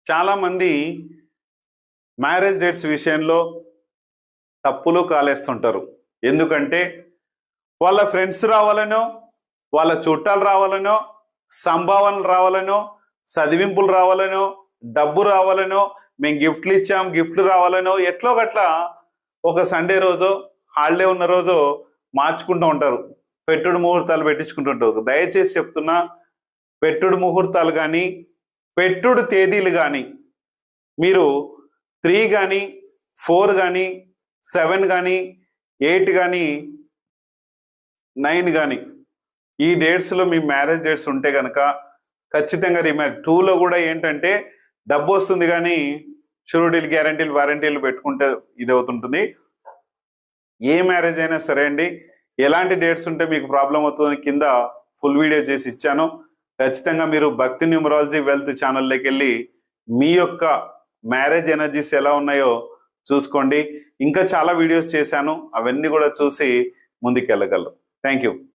చాలామంది marriage dates విషయంలో తప్పులు కాలేస్తుంటారు. ఎందుకంటే వాళ్ళ ఫ్రెండ్స్ రావాలనో, వాళ్ళ చుట్టాలు రావాలనో, సంభావనలు రావాలనో, చదివింపులు రావాలనో, డబ్బు రావాలనో, మేము గిఫ్ట్లు ఇచ్చాం గిఫ్ట్లు రావాలనో, ఎట్లో గట్లా ఒక సండే రోజు హాలిడే ఉన్న రోజు మార్చుకుంటూ ఉంటారు. పెట్టుడు ముహూర్తాలు పెట్టించుకుంటుంటారు. దయచేసి చెప్తున్నా, పెట్టుడు ముహూర్తాలు కానీ పెట్టుడు తేదీలు కానీ మీరు 3 కానీ 4 కానీ 7 కానీ 8 కానీ 9 కానీ ఈ డేట్స్లో మీ మ్యారేజ్ డేట్స్ ఉంటే కనుక ఖచ్చితంగా రిమైండ్ 2లో కూడా ఏంటంటే డబ్బు వస్తుంది, కానీ షూరిటీలు గ్యారంటీలు వారంటీలు పెట్టుకుంటే ఇది అవుతుంటుంది. ఏ మ్యారేజ్ అయినా సరే అండి, ఎలాంటి డేట్స్ ఉంటే మీకు ప్రాబ్లం అవుతుందని కింద ఫుల్ వీడియో చేసి ఇచ్చాను. ఖచ్చితంగా మీరు భక్తి న్యూమరాలజీ వెల్త్ ఛానల్లోకి వెళ్ళి మీ యొక్క మ్యారేజ్ ఎనర్జీస్ ఎలా ఉన్నాయో చూసుకోండి. ఇంకా చాలా వీడియోస్ చేశాను, అవన్నీ కూడా చూసి ముందుకు వెళ్ళగలరు. Thank you.